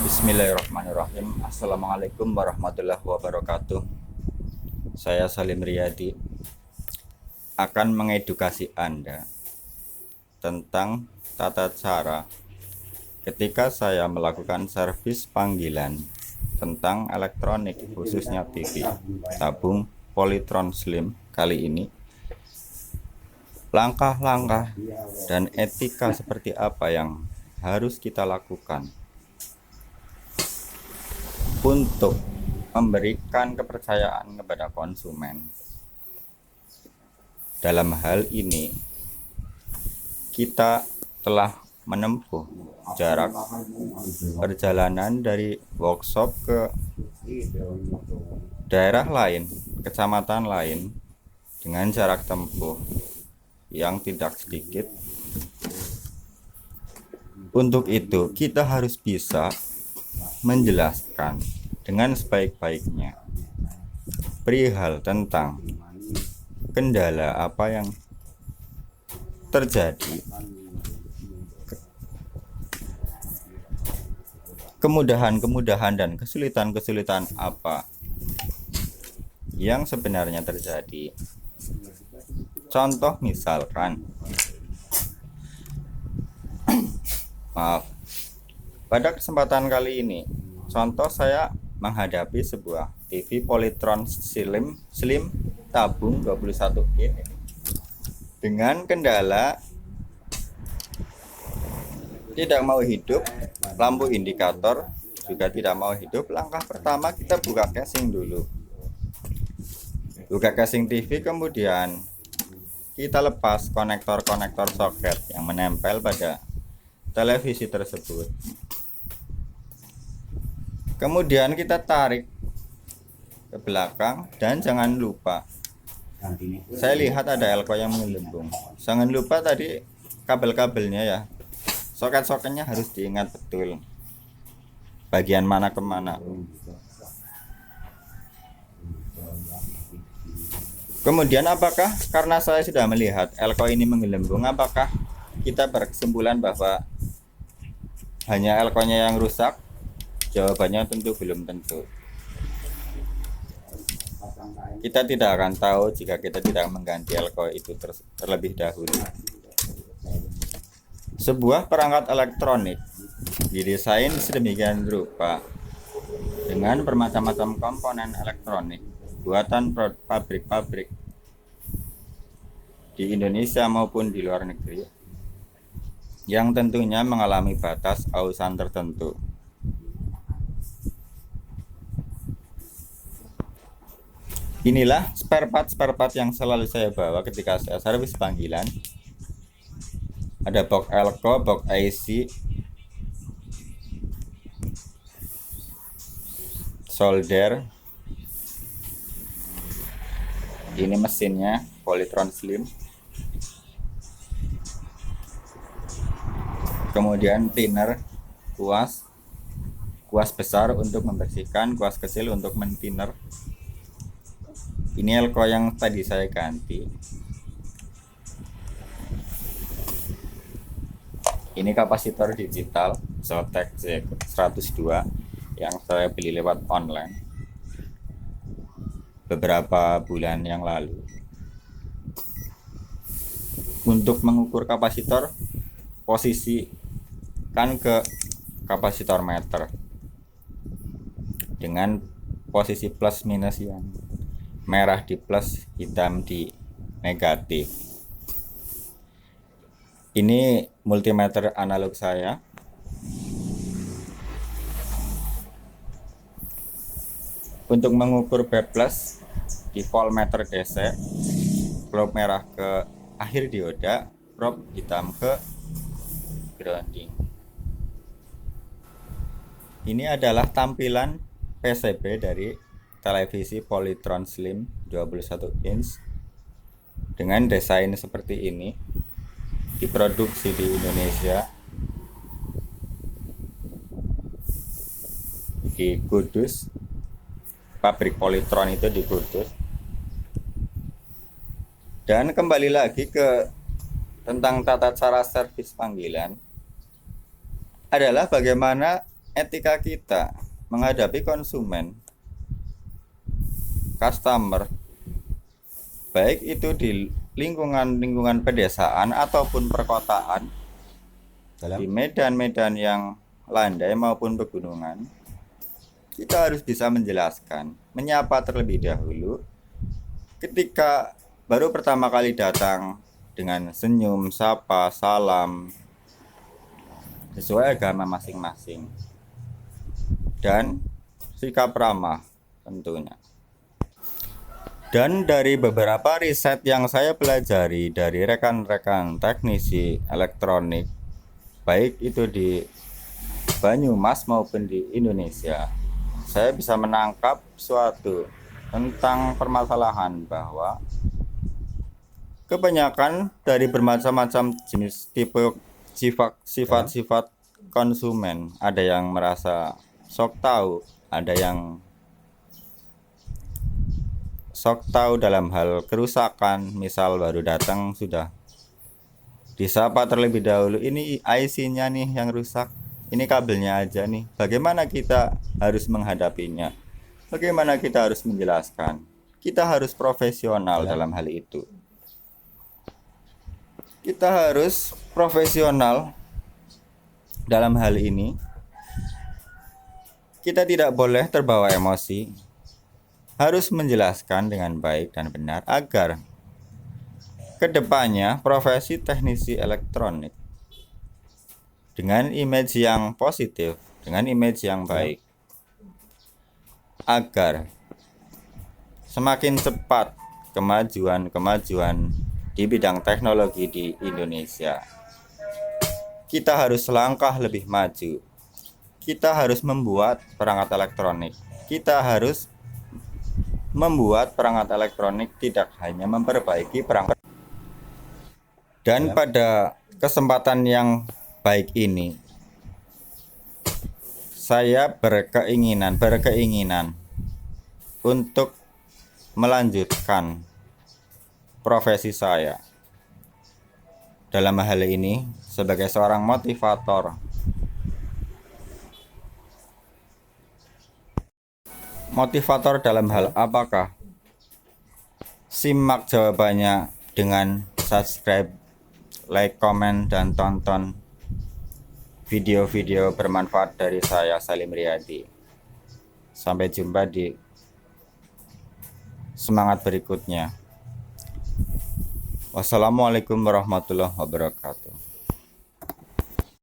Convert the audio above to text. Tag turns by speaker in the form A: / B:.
A: Bismillahirrahmanirrahim. Assalamualaikum warahmatullahi wabarakatuh. Saya Salim Riyadi akan mengedukasi Anda tentang tata cara ketika saya melakukan servis panggilan tentang elektronik, khususnya TV tabung Polytron Slim. Kali ini langkah-langkah dan etika seperti apa yang harus kita lakukan untuk memberikan kepercayaan kepada konsumen. Dalam hal ini, kita telah menempuh jarak perjalanan dari workshop ke daerah lain, kecamatan lain, dengan jarak tempuh yang tidak sedikit. Untuk itu, kita harus bisa menjelaskan dengan sebaik-baiknya perihal tentang kendala apa yang terjadi, kemudahan-kemudahan dan kesulitan-kesulitan apa yang sebenarnya terjadi. Contoh misalkan, pada kesempatan kali ini, contoh saya menghadapi sebuah TV Polytron Slim tabung 21 in dengan kendala tidak mau hidup, lampu indikator juga tidak mau hidup. Langkah pertama, kita buka casing dulu. Buka casing TV, kemudian kita lepas konektor-konektor soket yang menempel pada televisi tersebut. Kemudian kita tarik ke belakang dan jangan lupa, saya lihat ada elko yang menggelembung. Jangan lupa tadi kabel-kabelnya ya, soket-soketnya harus diingat betul bagian mana kemana. Kemudian apakah karena saya sudah melihat elko ini menggelembung, apakah kita berkesimpulan bahwa hanya elkonya yang rusak? Jawabannya tentu belum tentu. Kita tidak akan tahu jika kita tidak mengganti elko itu terlebih dahulu. Sebuah perangkat elektronik didesain sedemikian rupa dengan bermacam-macam komponen elektronik buatan pabrik-pabrik di Indonesia maupun di luar negeri yang tentunya mengalami batas ausan tertentu. Inilah spare part yang selalu saya bawa ketika saya servis panggilan. Ada box elko, box IC, solder. Ini mesinnya Polytron Slim. Kemudian thinner, kuas besar untuk membersihkan, kuas kecil untuk menthinner. Ini elko yang tadi saya ganti. Ini kapasitor digital Zotac Z102 yang saya beli lewat online beberapa bulan yang lalu. Untuk mengukur kapasitor, posisikan ke kapasitor meter dengan posisi plus minus yang merah di plus, hitam di negatif. Ini multimeter analog saya. Untuk mengukur B plus di voltmeter DC, probe merah ke akhir dioda, probe hitam ke grounding. Ini adalah tampilan PCB dari televisi Polytron Slim 21 inch dengan desain seperti ini, diproduksi di Indonesia, di Kudus. Pabrik Polytron itu di Kudus. Dan kembali lagi ke tentang tata cara servis panggilan adalah bagaimana etika kita menghadapi konsumen, customer, baik itu di lingkungan pedesaan ataupun perkotaan, di medan-medan yang landai maupun pegunungan, kita harus bisa menjelaskan, menyapa terlebih dahulu. Ketika baru pertama kali datang, dengan senyum, sapa, salam, sesuai agama masing-masing, dan sikap ramah tentunya. Dan dari beberapa riset yang saya pelajari dari rekan-rekan teknisi elektronik, baik itu di Banyumas maupun di Indonesia, saya bisa menangkap suatu tentang permasalahan bahwa kebanyakan dari bermacam-macam jenis tipe sifat-sifat konsumen, ada yang merasa sok tahu, ada yang sok tahu dalam hal kerusakan, misal baru datang sudah disapa terlebih dahulu, ini IC-nya nih yang rusak, ini kabelnya aja nih. Bagaimana kita harus menghadapinya? Bagaimana kita harus menjelaskan? Kita harus profesional dalam hal itu. Kita harus profesional dalam hal ini. Kita tidak boleh terbawa emosi. Harus menjelaskan dengan baik dan benar agar kedepannya profesi teknisi elektronik dengan image yang positif, dengan image yang baik, agar semakin cepat kemajuan di bidang teknologi di Indonesia. Kita harus selangkah lebih maju. Kita harus membuat perangkat elektronik. Kita harus membuat perangkat elektronik, tidak hanya memperbaiki perangkat. Dan pada kesempatan yang baik ini, saya berkeinginan untuk melanjutkan profesi saya dalam hal ini sebagai seorang motivator. Motivator dalam hal apakah? Simak jawabannya dengan subscribe, like, komen, dan tonton video-video bermanfaat dari saya, Salim Riyadi. Sampai jumpa di semangat berikutnya. Wassalamualaikum warahmatullahi wabarakatuh.